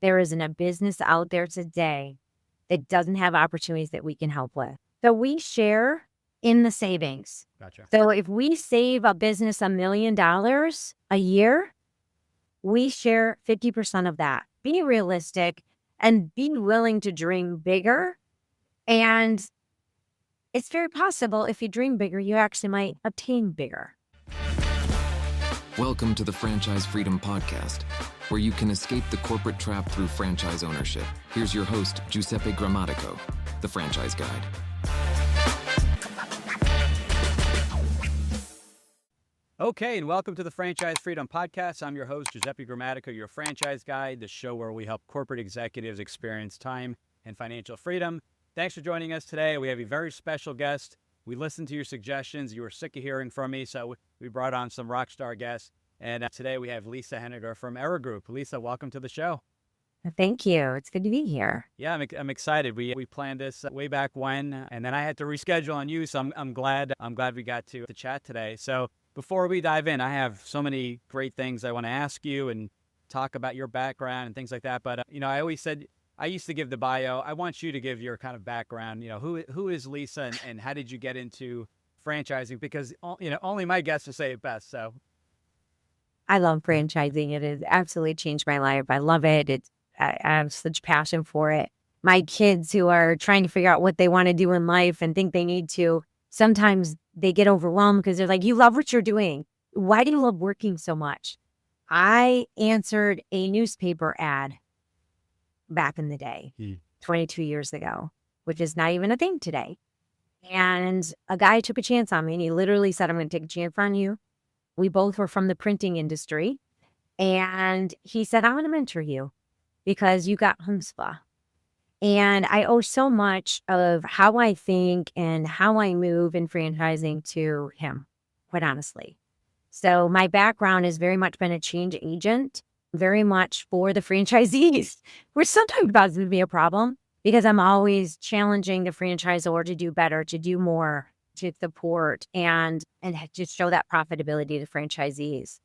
there isn't a business out there today that doesn't have opportunities that we can help with. So we share in the savings. Gotcha. So if we save a business $1 million a year, we share 50% of that. Be realistic and be willing to dream bigger. And it's very possible if you dream bigger, you actually might obtain bigger. Welcome to the Franchise Freedom Podcast, where you can escape the corporate trap through franchise ownership. Here's your host, Giuseppe Grammatico, the Franchise Guide. Okay, and welcome to the Franchise Freedom Podcast. I'm your host, Giuseppe Grammatico, your franchise guide, the show where we help corporate executives experience time and financial freedom. Thanks for joining us today. We have a very special guest. We listened to your suggestions. You were sick of hearing from me, so we brought on some rock star guests. And today we have Lisa Hennigar from Era Group. Lisa, welcome to the show. Thank you. It's good to be here. Yeah, I'm excited. We planned this way back when, and then I had to reschedule on you. So I'm glad we got to chat today. So before we dive in, I have so many great things I want to ask you and talk about your background and things like that. But I always said I used to give the bio. I want you to give your kind of background. Who is Lisa and how did you get into franchising? Because only my guests will say it best. So I love franchising. It has absolutely changed my life. I love it. I have such passion for it. My kids who are trying to figure out what they want to do in life and think they need to, sometimes they get overwhelmed because they're like, you love what you're doing. Why do you love working so much? I answered a newspaper ad back in the day, 22 years ago, which is not even a thing today. And a guy took a chance on me and he literally said, I'm going to take a chance on you. We both were from the printing industry. And he said, I want to mentor you because you got chutzpah. And I owe so much of how I think and how I move in franchising to him, quite honestly. So my background has very much been a change agent, very much for the franchisees, which sometimes causes me to be a problem because I'm always challenging the franchisor to do better, to do more, to support and just show that profitability to franchisees.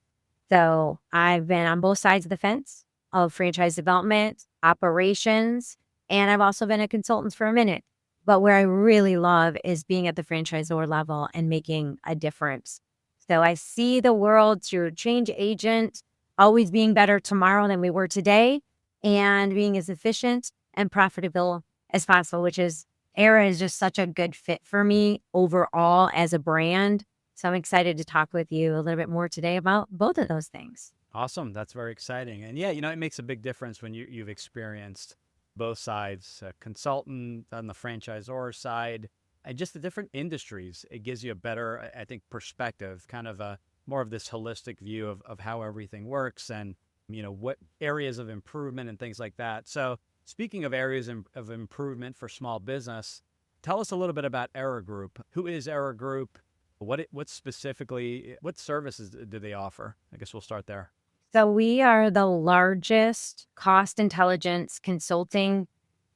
So I've been on both sides of the fence of franchise development, operations, and I've also been a consultant for a minute. But where I really love is being at the franchisor level and making a difference. So I see the world through change agent, always being better tomorrow than we were today, and being as efficient and profitable as possible, which is Era is just such a good fit for me overall as a brand. So I'm excited to talk with you a little bit more today about both of those things. Awesome. That's very exciting. And yeah, it makes a big difference when you've experienced both sides, a consultant on the franchisor side, and just the different industries. It gives you a better, I think, perspective, kind of a more of this holistic view of how everything works and, what areas of improvement and things like that. So speaking of areas of improvement for small business, tell us a little bit about Era Group. Who is Era Group? What services do they offer? I guess we'll start there. So we are the largest cost intelligence consulting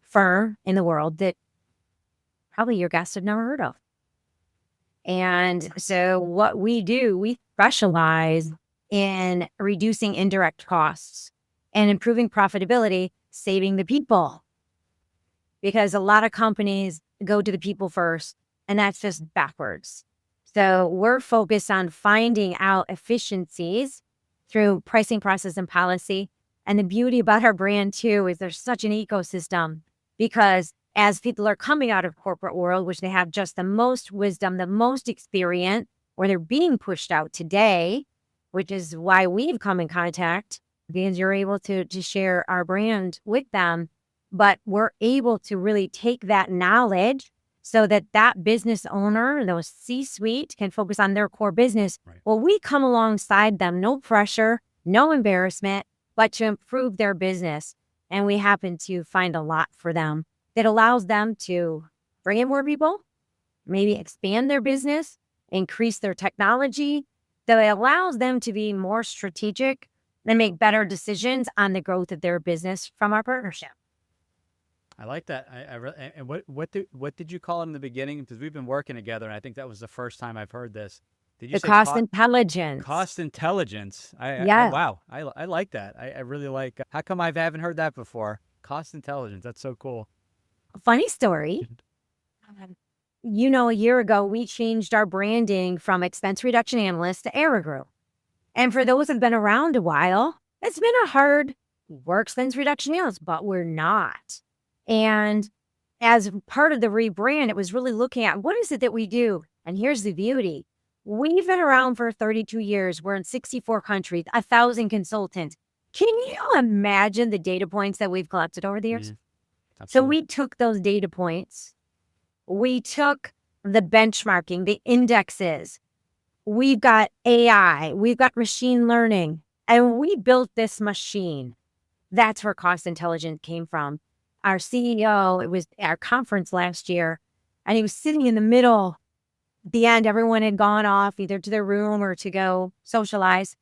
firm in the world that probably your guests have never heard of. And so what we do, we specialize in reducing indirect costs and improving profitability, saving the people. Because a lot of companies go to the people first, and that's just backwards. So we're focused on finding out efficiencies through pricing, process, and policy. And the beauty about our brand, too, is there's such an ecosystem because as people are coming out of corporate world, which they have just the most wisdom, the most experience, or they're being pushed out today, which is why we've come in contact, because you're able to share our brand with them. But we're able to really take that knowledge so that business owner, those C-suite, can focus on their core business. Right. Well, we come alongside them, no pressure, no embarrassment, but to improve their business. And we happen to find a lot for them that allows them to bring in more people, maybe expand their business, increase their technology. So it allows them to be more strategic and make better decisions on the growth of their business from our partnership. I like that. And what did you call it in the beginning? Because we've been working together, and I think that was the first time I've heard this. Did you The say cost intelligence. cost intelligence? Yeah. Wow, I like that. I really like. How come I haven't heard that before? Cost intelligence. That's so cool. Funny story. A year ago, we changed our branding from expense reduction analyst to error group. And for those that have been around a while, it's been a hard work expense reduction analyst, but we're not. And as part of the rebrand, it was really looking at what is it that we do? And here's the beauty. We've been around for 32 years. We're in 64 countries, 1,000 consultants. Can you imagine the data points that we've collected over the years? So Absolutely. we took those data points, we took the benchmarking, the indexes, we've got AI, we've got machine learning, and we built this machine. That's where cost intelligence came from. Our CEO, it was our conference last year, and he was sitting in the middle. At the end, everyone had gone off either to their room or to go socialize.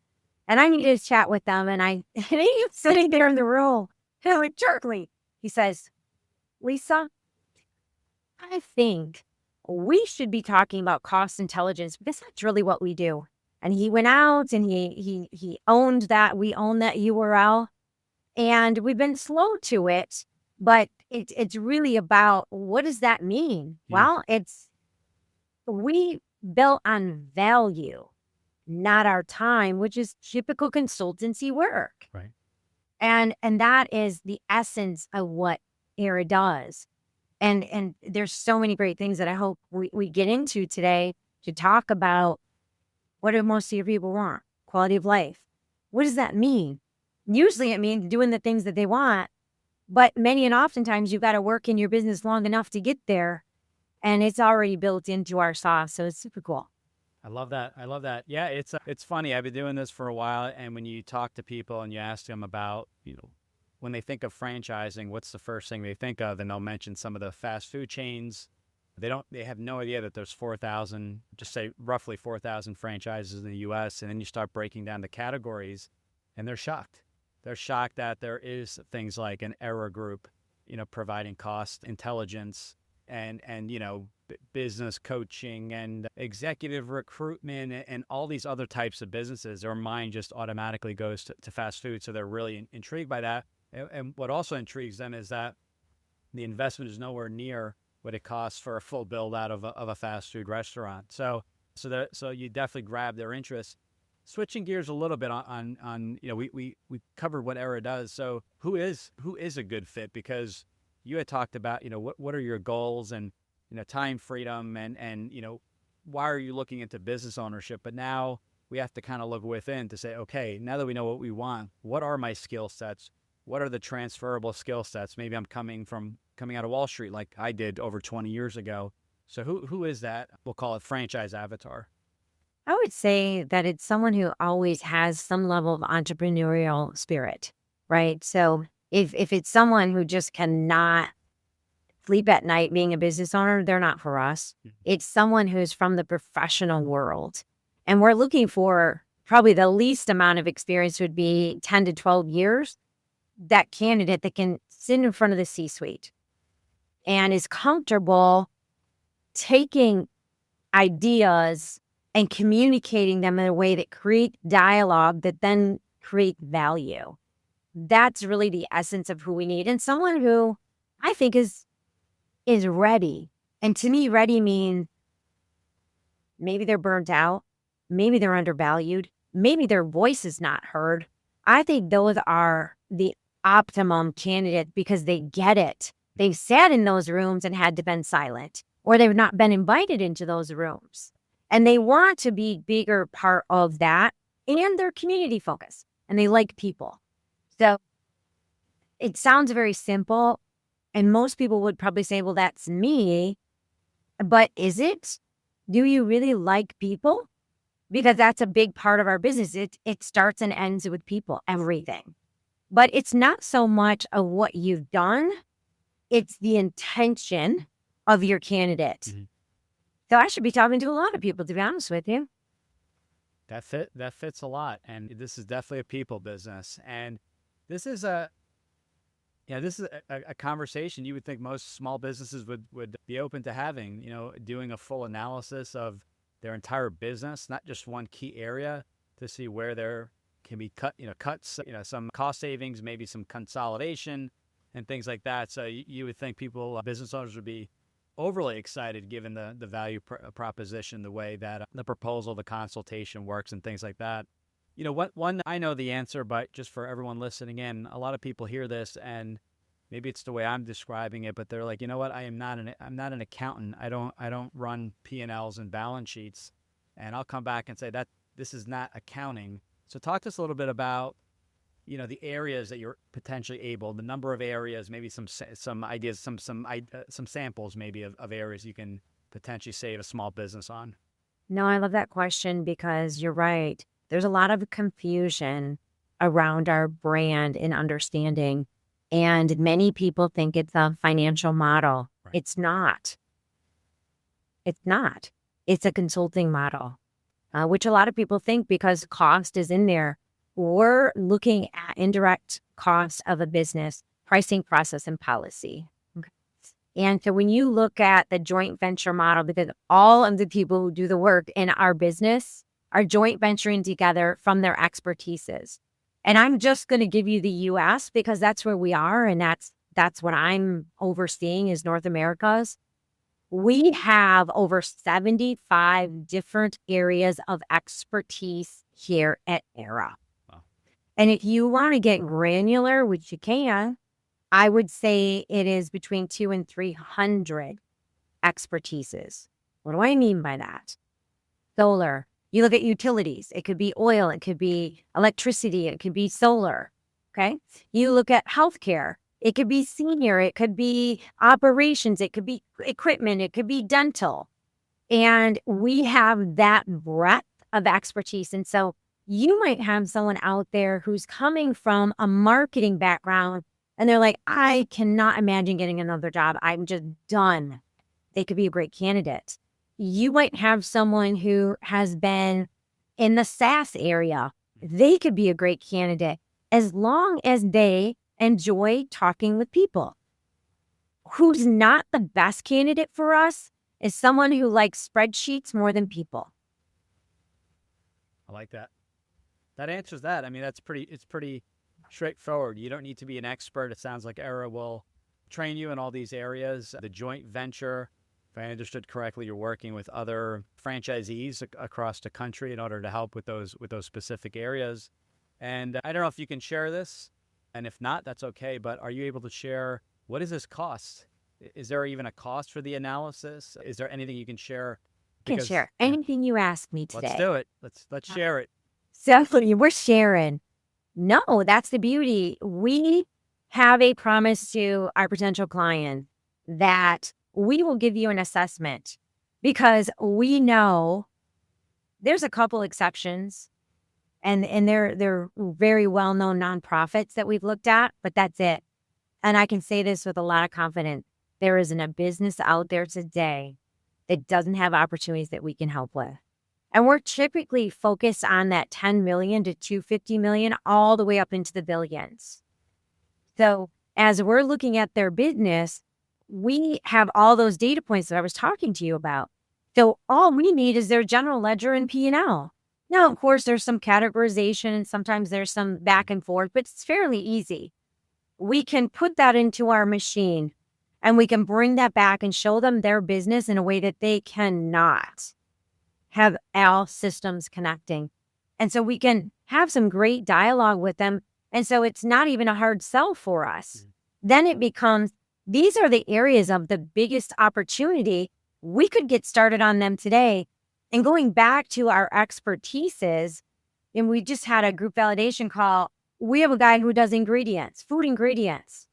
And I needed to chat with them. And he was sitting there in the room. And like, jerkly. He says, Lisa, I think we should be talking about cost intelligence because that's really what we do. And he went out and he owned that. We own that URL. And we've been slow to it, but it's really about what does that mean? Well, we built on value, not our time, which is typical consultancy work. Right. And that is the essence of what ERA does. And there's so many great things that I hope we get into today to talk about what do most of your people want? Quality of life. What does that mean? Usually it means doing the things that they want, but many and oftentimes you've got to work in your business long enough to get there, and it's already built into our sauce, so it's super cool. I love that. Yeah, it's funny. I've been doing this for a while, and when you talk to people and you ask them about, when they think of franchising, what's the first thing they think of? And they'll mention some of the fast food chains. They have no idea that there's 4,000, just say roughly 4,000 franchises in the U.S. And then you start breaking down the categories, and they're shocked. They're shocked that there is things like an error group, providing cost intelligence and business coaching and executive recruitment and all these other types of businesses. Their mind just automatically goes to fast food. So they're really intrigued by that. And what also intrigues them is that the investment is nowhere near what it costs for a full build out of a fast food restaurant. So you definitely grab their interest. Switching gears a little bit on we covered what ERA does. So who is a good fit? Because you had talked about, what are your goals and, time freedom and why are you looking into business ownership? But now we have to kind of look within to say, okay, now that we know what we want, what are my skill sets? What are the transferable skill sets? Maybe I'm coming out of Wall Street like I did over 20 years ago. So who is that? We'll call it franchise avatar. I would say that it's someone who always has some level of entrepreneurial spirit, right? So if it's someone who just cannot sleep at night being a business owner, they're not for us. It's someone who's from the professional world. And we're looking for probably the least amount of experience would be 10 to 12 years. That candidate that can sit in front of the C-suite and is comfortable taking ideas and communicating them in a way that create dialogue that then create value. That's really the essence of who we need. And someone who I think is ready. And to me, ready means maybe they're burnt out. Maybe they're undervalued. Maybe their voice is not heard. I think those are the optimum candidates because they get it. They've sat in those rooms and had to been silent, or they've not been invited into those rooms. And they want to be bigger part of that, and they're community focused and they like people. So it sounds very simple. And most people would probably say, well, that's me. But is it? Do you really like people? Because that's a big part of our business. It starts and ends with people, everything. But it's not so much of what you've done. It's the intention of your candidate. Mm-hmm. So I should be talking to a lot of people, to be honest with you. That fits a lot. And this is definitely a people business. And this is a conversation you would think most small businesses would be open to having, doing a full analysis of their entire business, not just one key area, to see where there can be cuts, some cost savings, maybe some consolidation and things like that. So you would think people, business owners would be overly excited given the value proposition, the way that the proposal, the consultation works and things like that. One, I know the answer, but just for everyone listening in, a lot of people hear this and maybe it's the way I'm describing it, but they're like, you know what? I'm not an accountant. I don't run P&Ls and balance sheets. And I'll come back and say that this is not accounting. So talk to us a little bit about, the areas that you're potentially able, the number of areas, maybe some ideas, some samples maybe of areas you can potentially save a small business on. No, I love that question because you're right. There's a lot of confusion around our brand and understanding. And many people think it's a financial model. Right. It's not. It's not. It's a consulting model, which a lot of people think because cost is in there. We're looking at indirect costs of a business, pricing, process, and policy. Okay. And so when you look at the joint venture model, because all of the people who do the work in our business are joint venturing together from their expertises. And I'm just going to give you the U.S. because that's where we are, and that's what I'm overseeing is North America's. We have over 75 different areas of expertise here at ERA. Wow. And if you want to get granular, which you can, I would say it is between 200 and 300 expertises. What do I mean by that? Solar. You look at utilities. It could be oil. It could be electricity. It could be solar. Okay. You look at healthcare. It could be senior. It could be operations. It could be equipment. It could be dental. And we have that breadth of expertise. And so you might have someone out there who's coming from a marketing background and they're like, I cannot imagine getting another job. I'm just done. They could be a great candidate. You might have someone who has been in the SaaS area. They could be a great candidate as long as they enjoy talking with people. Who's not the best candidate for us is someone who likes spreadsheets more than people. I like that. That answers that. I mean, it's pretty straightforward. You don't need to be an expert. It sounds like ERA will train you in all these areas. The joint venture, if I understood correctly, you're working with other franchisees across the country in order to help with those specific areas. And I don't know if you can share this, and if not, that's okay. But are you able to share, what does this cost? Is there even a cost for the analysis? Is there anything you can share? I can share anything you ask me today. Let's do it. Let's share it. So we're sharing. No, that's the beauty. We have a promise to our potential client that we will give you an assessment because we know there's a couple exceptions and they're very well-known nonprofits that we've looked at, but that's it. And I can say this with a lot of confidence. There isn't a business out there today that doesn't have opportunities that we can help with. And we're typically focused on that 10 million to 250 million, all the way up into the billions. So as we're looking at their business, we have all those data points that I was talking to you about. So all we need is their general ledger and P&L. Now, of course, there's some categorization and sometimes there's some back and forth, but it's fairly easy. We can put that into our machine and we can bring that back and show them their business in a way that they cannot have all systems connecting. And so we can have some great dialogue with them. And so it's not even a hard sell for us. Mm-hmm. Then it becomes, these are the areas of the biggest opportunity. We could get started on them today. And going back to our expertises, and we just had a group validation call. We have a guy who does ingredients, food ingredients.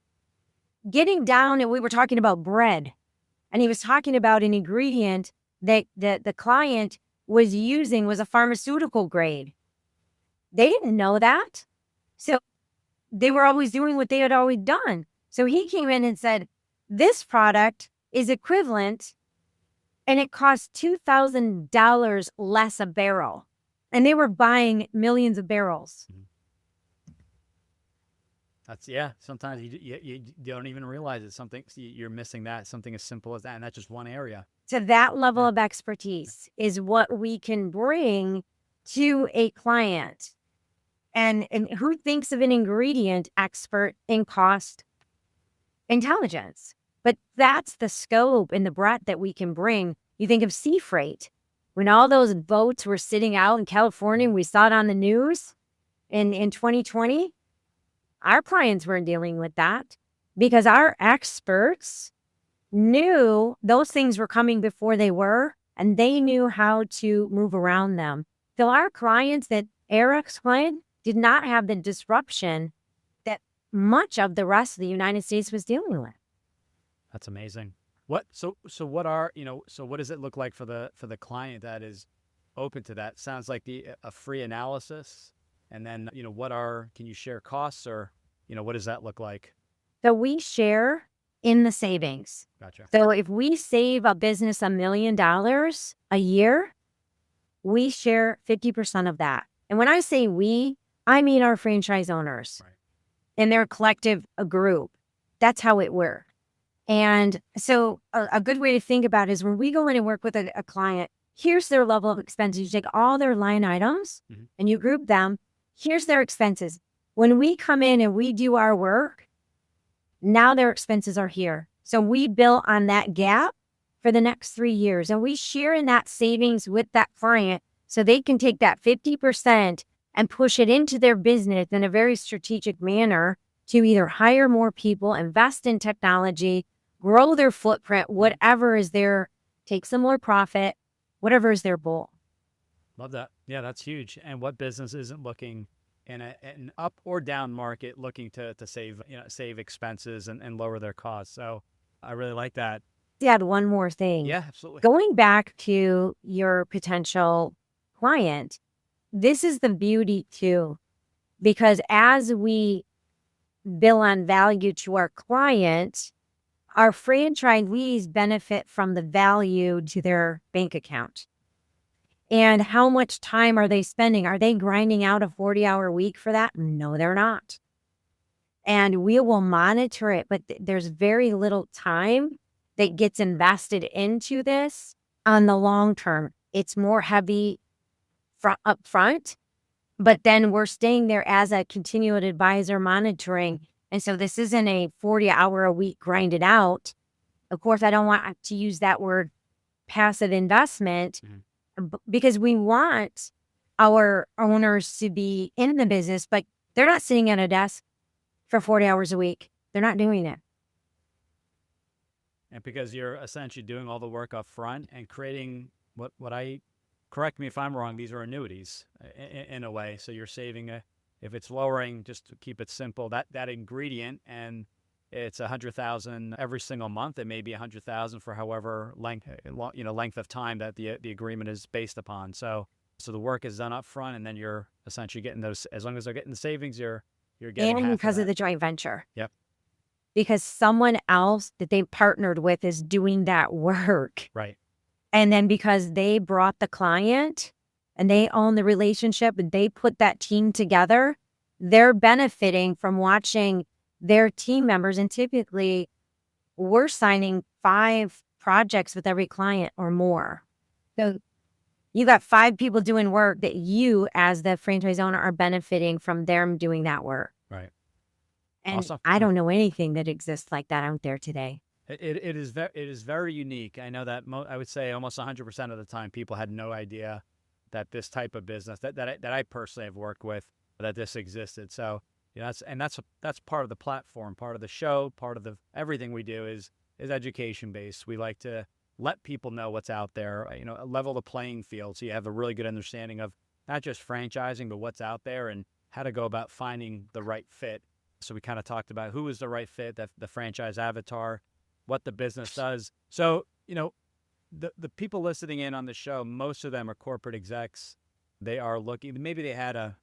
Getting down, and we were talking about bread. And he was talking about an ingredient that the client was using was a pharmaceutical grade. They didn't know that. So they were always doing what they had always done. So he came in and said, this product is equivalent and it costs $2,000 less a barrel. And they were buying millions of barrels. Sometimes you don't even realize it's something you're missing, that something as simple as that, and that's just one area. So that level of expertise is what we can bring to a client. And who thinks of an ingredient expert in cost intelligence? But that's the scope and the breadth that we can bring. You think of sea freight. When all those boats were sitting out in California, we saw it on the news in 2020, our clients weren't dealing with that because our experts knew those things were coming before they were, and they knew how to move around them. So our clients, that Eric's client, did not have the disruption that much of the rest of the United States was dealing with. That's amazing. What does it look like for the client that is open to that? Sounds like a free analysis, and then can you share costs, or what does that look like? So we share in the savings. Gotcha. So if we save a business $1 million a year, we share 50% of that. And when I say we, I mean our franchise owners, right, and their collective group. That's how it works. And so a good way to think about it is when we go in and work with a client, here's their level of expenses. You take all their line items and you group them. Here's their expenses. When we come in and we do our work, now their expenses are here. So we bill on that gap for the next 3 years, and we share in that savings with that client so they can take that 50% and push it into their business in a very strategic manner to either hire more people, invest in technology, grow their footprint, whatever is take some more profit, whatever is their goal. Love that. Yeah, that's huge. And what business isn't looking in an up or down market looking to save expenses and lower their costs? So I really like that. Yeah, add one more thing. Yeah, absolutely. Going back to your potential client, this is the beauty too, because as we bill on value to our client, our franchisees benefit from the value to their bank account. And how much time are they spending? Are they grinding out a 40-hour week for that? No, they're not. And we will monitor it, but there's very little time that gets invested into this on the long term. It's more heavy up front, but then we're staying there as a continual advisor monitoring. And so this isn't a 40-hour a week grinded out. Of course, I don't want to use that word passive investment because we want our owners to be in the business, but they're not sitting at a desk for 40 hours a week. They're not doing it. And because you're essentially doing all the work up front and creating correct me if I'm wrong, these are annuities in a way. So you're saving if it's lowering, just to keep it simple, that ingredient, and it's $100,000 every single month. It may be $100,000 for however length of time that the agreement is based upon. So the work is done up front, and then you're essentially getting those. As long as they're getting the savings, you're getting and half because of of the joint venture. Yep. Because someone else that they partnered with is doing that work. Right. And then because they brought the client and they own the relationship and they put that team together, they're benefiting from watching their team members. And typically we're signing 5 projects with every client or more. So you got 5 people doing work that you as the franchise owner are benefiting from them doing that work. Right. And awesome. I don't know anything that exists like that out there today. It is very unique. I know that I would say almost 100% of the time people had no idea that this type of business that I personally have worked with, that this existed. So that's part of the platform, part of the show, part of everything we do is education based. We like to let people know what's out there, level the playing field, so you have a really good understanding of not just franchising, but what's out there and how to go about finding the right fit. So we kind of talked about who is the right fit, the franchise avatar, what the business does. So, the people listening in on the show, most of them are corporate execs. They are looking, maybe they had a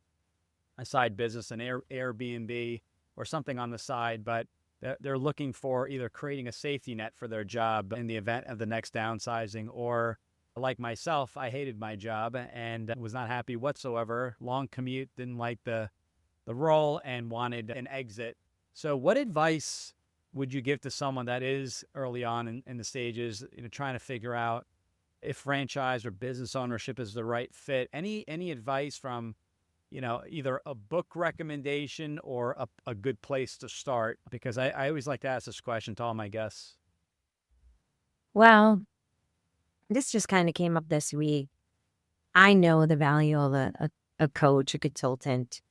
side business, an Airbnb or something on the side, but they're looking for either creating a safety net for their job in the event of the next downsizing, or like myself, I hated my job and was not happy whatsoever. Long commute, didn't like the role, and wanted an exit So what advice would you give to someone that is early on in the stages, trying to figure out if franchise or business ownership is the right fit? Any advice from, either a book recommendation or a good place to start? Because I always like to ask this question to all my guests. Well, this just kind of came up this week. I know the value of a coach, a consultant.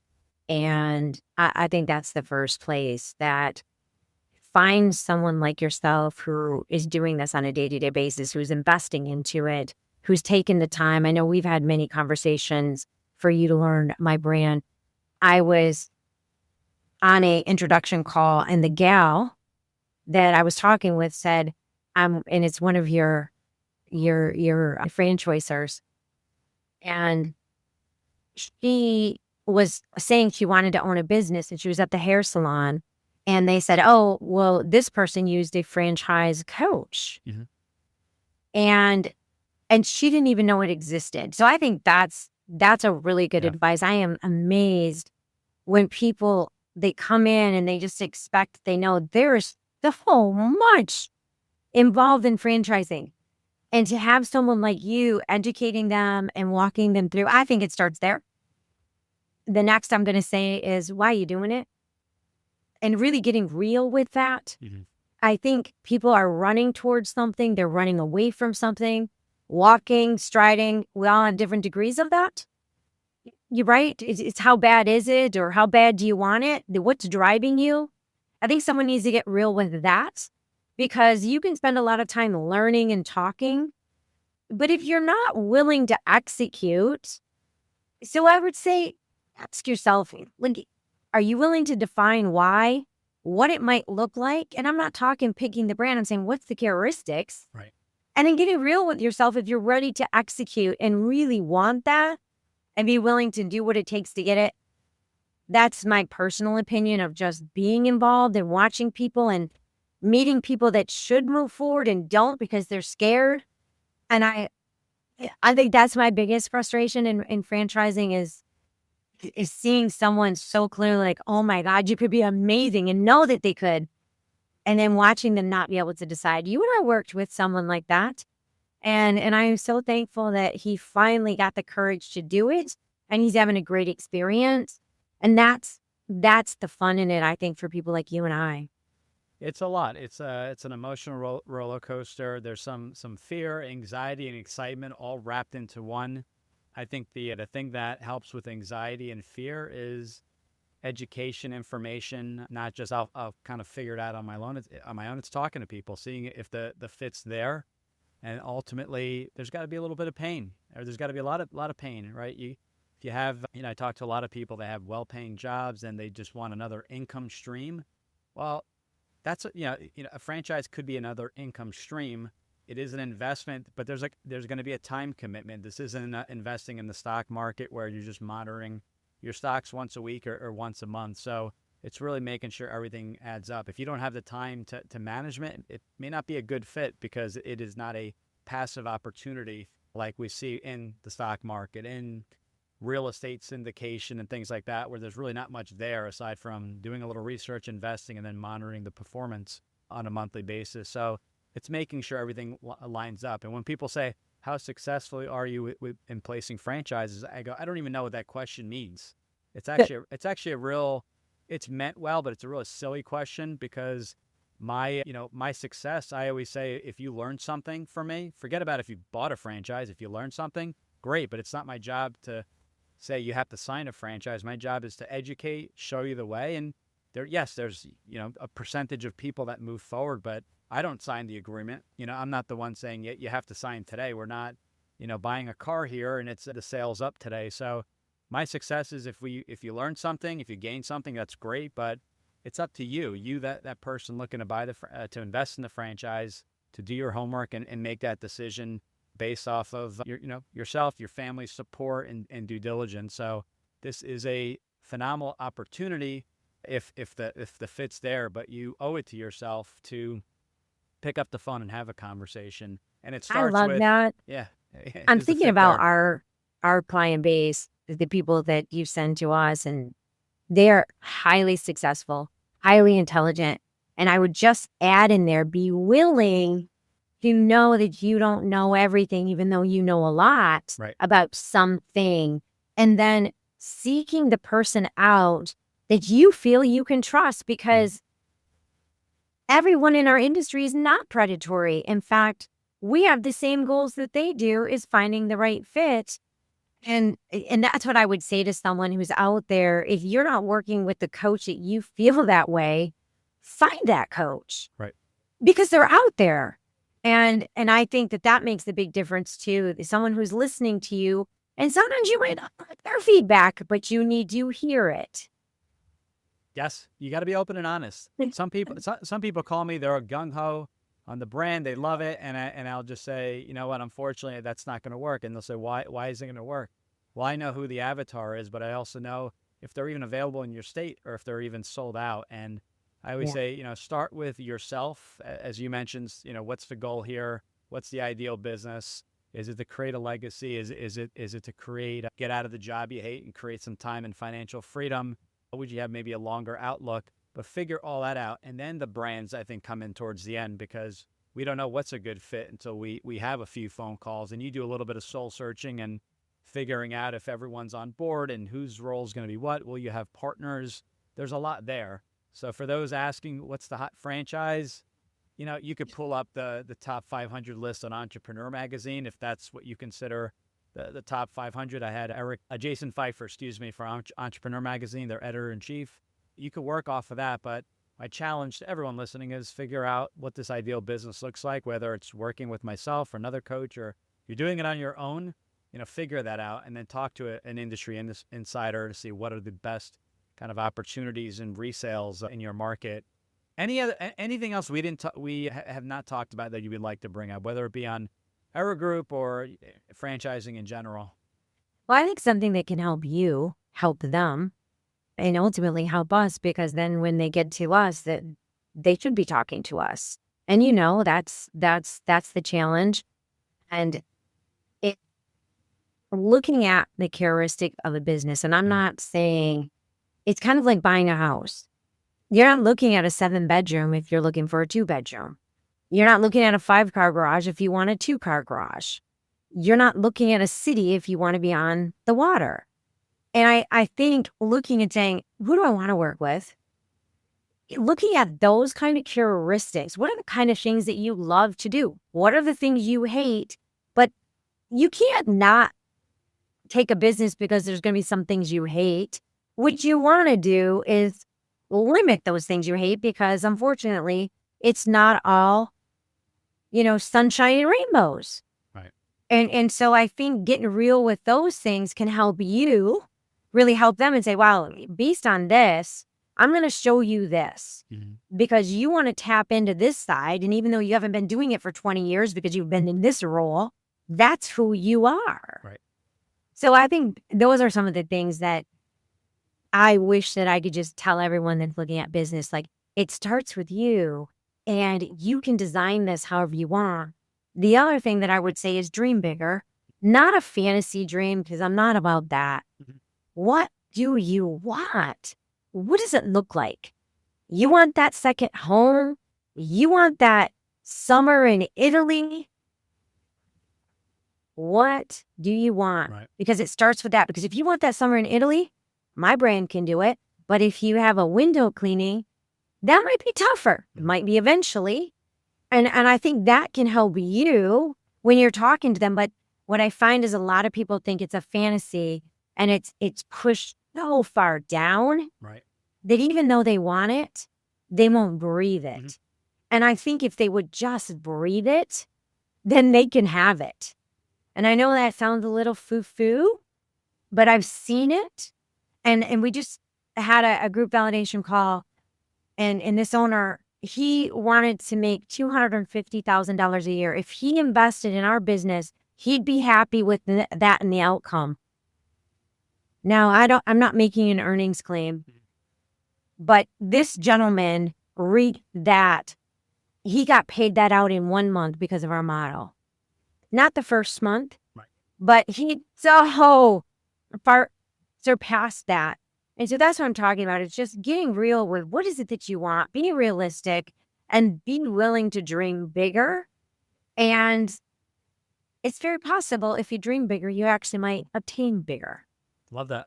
And I think that's the first place, that find someone like yourself who is doing this on a day-to-day basis, who's investing into it, who's taken the time. I know we've had many conversations for you to learn my brand. I was on a introduction call, and the gal that I was talking with said, and it's one of your franchisors, and she was saying she wanted to own a business, and she was at the hair salon, and they said, oh, well, this person used a franchise coach. Mm-hmm. And she didn't even know it existed. So I think that's a really good advice. I am amazed when people, they come in and they just expect, they know there's so much involved in franchising. And to have someone like you educating them and walking them through, I think it starts there. The next I'm going to say is, why are you doing it? And really getting real with that. Mm-hmm. I think people are running towards something. They're running away from something, walking, striding. We all have different degrees of that. You're right. It's how bad is it, or how bad do you want it? What's driving you? I think someone needs to get real with that, because you can spend a lot of time learning and talking, but if you're not willing to execute, so I would say, ask yourself, are you willing to define why, what it might look like? And I'm not talking picking the brand. I'm saying, what's the characteristics? Right. And then getting real with yourself if you're ready to execute and really want that and be willing to do what it takes to get it. That's my personal opinion of just being involved and watching people and meeting people that should move forward and don't because they're scared. And I think that's my biggest frustration in franchising is seeing someone so clearly like, oh my God, you could be amazing, and know that they could. And then watching them not be able to decide. You and I worked with someone like that. And I'm so thankful that he finally got the courage to do it, and he's having a great experience. And that's the fun in it, I think, for people like you and I. It's a lot. It's an emotional roller coaster. There's some fear, anxiety, and excitement all wrapped into one. I think the thing that helps with anxiety and fear is education, information. Not just I'll kind of figure it out on my own. It's talking to people, seeing if the fit's there, and ultimately there's got to be a little bit of pain, or there's got to be a lot of pain, right? If you have, I talk to a lot of people that have well-paying jobs and they just want another income stream. Well, that's a franchise could be another income stream. It is an investment, but there's going to be a time commitment. This isn't investing in the stock market where you're just monitoring your stocks once a week or once a month. So it's really making sure everything adds up. If you don't have the time to management, it may not be a good fit, because it is not a passive opportunity like we see in the stock market, in real estate syndication and things like that, where there's really not much there aside from doing a little research, investing, and then monitoring the performance on a monthly basis. So it's making sure everything lines up. And when people say, how successful are you in placing franchises? I go, I don't even know what that question means. It's actually a real, it's meant well, but it's a really silly question, because my success, I always say, if you learn something from me, forget about if you bought a franchise. If you learn something, great, but it's not my job to say you have to sign a franchise. My job is to educate, show you the way. And there's a percentage of people that move forward, but I don't sign the agreement. I'm not the one saying you have to sign today. We're not, buying a car here and it's the sale's up today. So my success is if you learn something, if you gain something, that's great. But it's up to you, that person looking to buy to invest in the franchise, to do your homework and make that decision based off of yourself, your family's support and due diligence. So this is a phenomenal opportunity if the fit's there, but you owe it to yourself to pick up the phone and have a conversation. And it starts I love that. Yeah. I'm thinking about our client base, the people that you send to us, and they are highly successful. highly intelligent. And I would just add in there, be willing to know that you don't know everything, even though you know a lot Right. about something. And then seeking the person out that you feel you can trust, because everyone in our industry is not predatory. In fact, we have the same goals that they do, is finding the right fit. And that's what I would say to someone who's out there. If you're not working with the coach that you feel that way, find that coach. Right. Because they're out there. And I think that makes a big difference too. Someone who's listening to you, and sometimes you might not like their feedback, but you need to hear it. Yes, you got to be open and honest. Some people call me, they're gung ho on the brand, they love it, and I'll just say, you know what, unfortunately, that's not going to work. And they'll say, why isn't it going to work? Well, I know who the avatar is, but I also know if they're even available in your state or if they're even sold out. And I always say, you know, start with yourself, as you mentioned. You know, what's the goal here? What's the ideal business? Is it to create a legacy? Is it to get out of the job you hate and create some time and financial freedom? Or would you have maybe a longer outlook? But figure all that out. And then the brands, I think, come in towards the end, because we don't know what's a good fit until we have a few phone calls and you do a little bit of soul searching and figuring out if everyone's on board and whose role is going to be what. Will you have partners? There's a lot there. So for those asking, what's the hot franchise? You know, you could pull up the top 500 list on Entrepreneur Magazine if that's what you consider the top 500. I had Jason Pfeiffer, for Entrepreneur Magazine, their editor-in-chief. You could work off of that, but my challenge to everyone listening is figure out what this ideal business looks like, whether it's working with myself or another coach, or you're doing it on your own. You know, figure that out and then talk to an industry insider to see what are the best kind of opportunities and resales in your market. Anything else we have not talked about that you would like to bring up, whether it be on our group or franchising in general? Well, I think something that can help you help them, and ultimately help us, because then when they get to us, that they should be talking to us. And you know, that's the challenge. And it looking at the characteristic of a business, and I'm not saying, it's kind of like buying a house. You're not looking at a 7-bedroom if you're looking for a 2-bedroom. You're not looking at a 5-car garage if you want a 2-car garage. You're not looking at a city if you want to be on the water. And I think looking and saying, who do I want to work with? Looking at those kind of characteristics. What are the kind of things that you love to do? What are the things you hate? But you can't not take a business because there's going to be some things you hate. What you want to do is limit those things you hate, because unfortunately, it's not all, sunshine and rainbows. Right. And so I think getting real with those things can help you really help them and say, wow, based on this, I'm going to show you this, because you want to tap into this side. And even though you haven't been doing it for 20 years because you've been in this role, that's who you are. Right. So I think those are some of the things that I wish that I could just tell everyone that's looking at business. Like, it starts with you, and you can design this however you want. The other thing that I would say is dream bigger, not a fantasy dream, because I'm not about that. What do you want? What does it look like? You want that second home? You want that summer in Italy? What do you want? Right. Because it starts with that. Because if you want that summer in Italy, my brand can do it. But if you have a window cleaning, that might be tougher. It might be eventually. And I think that can help you when you're talking to them. But what I find is a lot of people think it's a fantasy, and it's pushed so far down, Right. that even though they want it, they won't breathe it. And I think if they would just breathe it, then they can have it. And I know that sounds a little foo-foo, but I've seen it. And we just had a group validation call, and this owner, he wanted to make $250,000 a year. If he invested in our business, he'd be happy with that and the outcome. Now, I'm not making an earnings claim, but this gentleman read that. He got paid that out in 1 month because of our model. Not the first month, Right. but he so far surpassed that. And so that's what I'm talking about. It's just getting real with what is it that you want, being realistic and being willing to dream bigger. And it's very possible if you dream bigger, you actually might obtain bigger. Love that.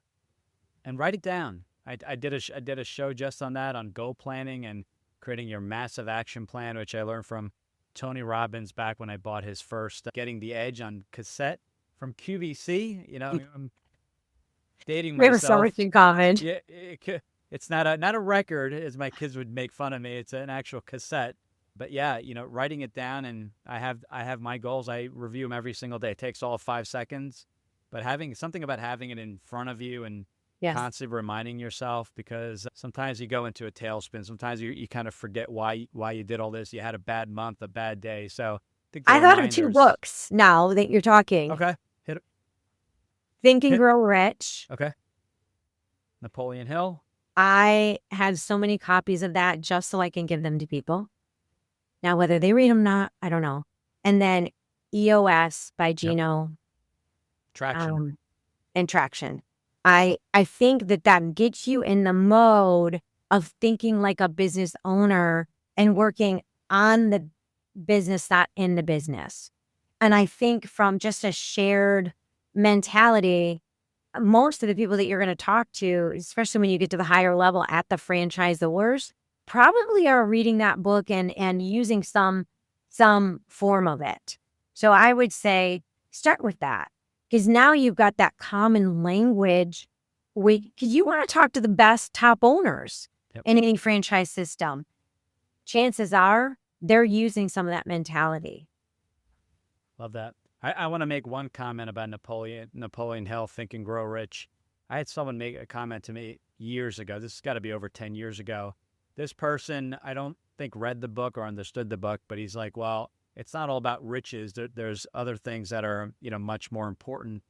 And write it down. I did a show just on that, on goal planning and creating your massive action plan, which I learned from Tony Robbins back when I bought his first Getting the Edge on cassette from QVC. You know, I'm dating We have so myself. much in common. Yeah, it's not a record, as my kids would make fun of me. It's an actual cassette. But yeah, you know, writing it down, and I have my goals. I review them every single day. It takes all of 5 seconds, but having something about having it in front of you and Yes. constantly reminding yourself, because sometimes you go into a tailspin. Sometimes you kind of forget why you did all this. You had a bad month, a bad day. So I think the I thought of 2 reminders. books now that you're talking. Okay, hit it. Think and Grow Rich. Okay, Napoleon Hill. I have so many copies of that just so I can give them to people. Now, whether they read them or not, I don't know. And then EOS by Gino. Traction. And Traction. I think that gets you in the mode of thinking like a business owner and working on the business, not in the business. And I think from just a shared mentality, most of the people that you're going to talk to, especially when you get to the higher level at the franchisors, probably are reading that book and using some form of it. So I would say start with that, because now you've got that common language. Because you want to talk to the best top owners in any franchise system. Chances are they're using some of that mentality. Love that. I want to make one comment about Napoleon Hill, Think and Grow Rich. I had someone make a comment to me years ago. This has got to be over 10 years ago. This person, I don't think read the book or understood the book, but he's like, well, it's not all about riches. There's other things that are, you know, much more important.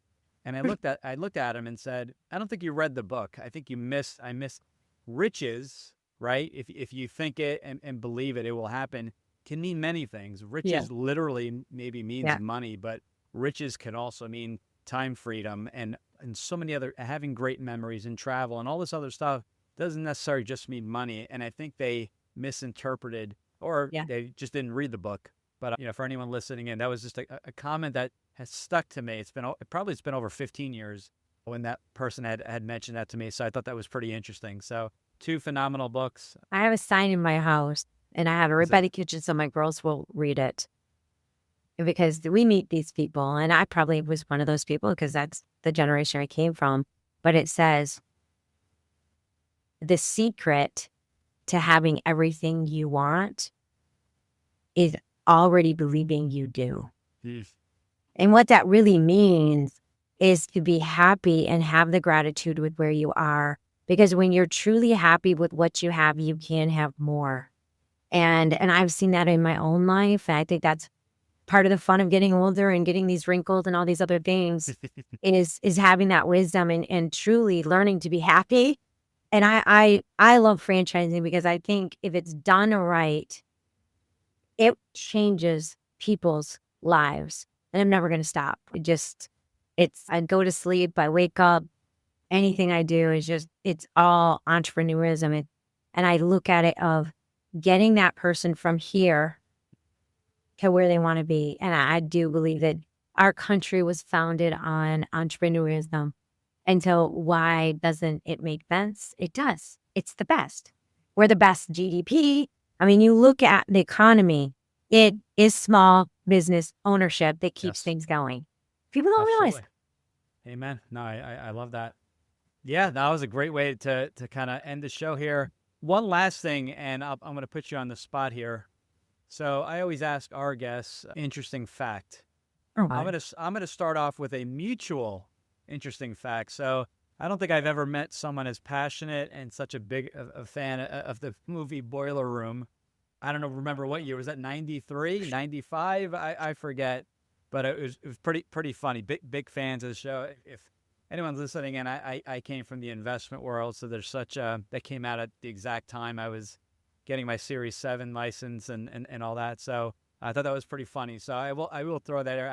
And I looked at him and said, I don't think you read the book. I think I missed riches, right? If you think it and believe it, it will happen. Can mean many things. Riches literally maybe means money, but riches can also mean time freedom and so many other, having great memories and travel and all this other stuff doesn't necessarily just mean money. And I think they misinterpreted, or they just didn't read the book. But, you know, for anyone listening in, that was just a comment that has stuck to me. It's been over 15 years when that person had mentioned that to me. So I thought that was pretty interesting. So 2 phenomenal books. I have a sign in my house, and I have it right by the kitchen so my girls will read it. Because we meet these people, and I probably was one of those people because that's the generation I came from. But it says, the secret to having everything you want is already believing you do. And what that really means is to be happy and have the gratitude with where you are. Because when you're truly happy with what you have, you can have more. And I've seen that in my own life. And I think that's part of the fun of getting older and getting these wrinkles and all these other things is having that wisdom and truly learning to be happy. And I love franchising because I think if it's done right, it changes people's lives. And I'm never going to stop. I go to sleep, I wake up, anything I do is it's all entrepreneurism. And I look at it of getting that person from here to where they want to be. And I do believe that our country was founded on entrepreneurism. And so why doesn't it make sense? It does. It's the best. We're the best GDP. I mean, you look at the economy, it is small business ownership that keeps things going. People don't realize. Amen. No, I love that. Yeah, that was a great way to kind of end the show here. One last thing, and I'm going to put you on the spot here. So I always ask our guests interesting fact. I'm going to start off with a mutual interesting fact. So I don't think I've ever met someone as passionate and such a big a fan of the movie Boiler Room. I don't know, remember what year was that? 93, 95? I forget, but it was pretty funny. Big fans of the show. If anyone's listening, and I came from the investment world, so there's that came out at the exact time I was getting my Series 7 license and all that. So I thought that was pretty funny. So I will throw that there.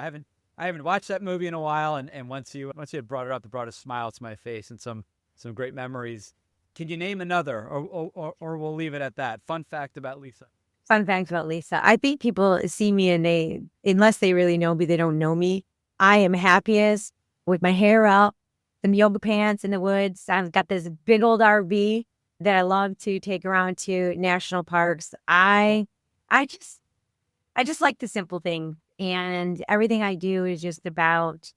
I haven't watched that movie in a while, and once you had brought it up, it brought a smile to my face and some some great memories. Can you name another, or we'll leave it at that? Fun fact about Lisa. Fun fact about Lisa. I think people see me and unless they really know me, they don't know me. I am happiest with my hair up, some yoga pants in the woods. I've got this big old RV that I love to take around to national parks. I just like the simple thing, and everything I do is just about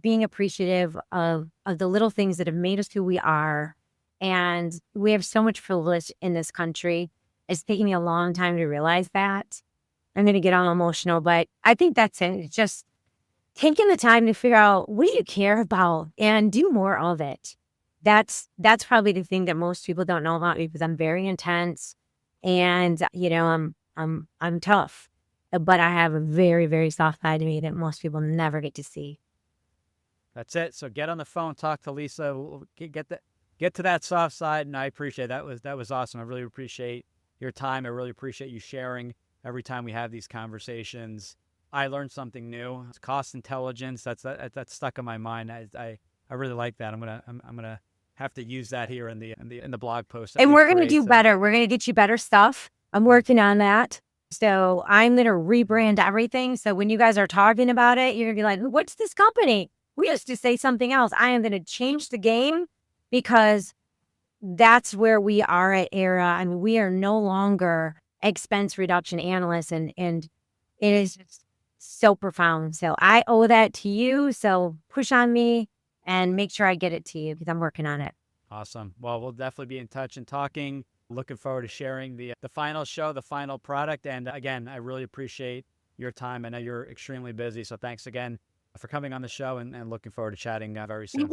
being appreciative of the little things that have made us who we are. And we have so much privilege in this country. It's taken me a long time to realize that. I'm going to get all emotional, but I think that's it. It's just taking the time to figure out what do you care about and do more of it. That's probably the thing that most people don't know about me, because I'm very intense and, I'm tough, but I have a very, very soft side to me that most people never get to see. That's it. So get on the phone, talk to Lisa, get to that soft side. And I appreciate that was awesome. I really appreciate your time. I really appreciate you sharing every time we have these conversations. I learned something new. It's cost intelligence. That's stuck in my mind. I really like that. I'm gonna have to use that here in the blog post. And we're gonna do better. We're gonna get you better stuff. I'm working on that. So I'm gonna rebrand everything. So when you guys are talking about it, you're gonna be like, "What's this company? We used to say something else." I am gonna change the game, because that's where we are at Era. I mean, we are no longer expense reduction analysts, and it is just so profound. So I owe that to you. So push on me and make sure I get it to you, because I'm working on it. Awesome. Well, we'll definitely be in touch and talking. Looking forward to sharing the final show, the final product. And again, I really appreciate your time. I know you're extremely busy. So thanks again for coming on the show, and looking forward to chatting very soon.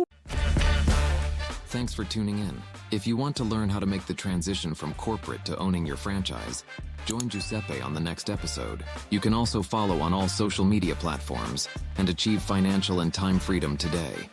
Thanks for tuning in. If you want to learn how to make the transition from corporate to owning your franchise, join Giuseppe on the next episode. You can also follow on all social media platforms and achieve financial and time freedom today.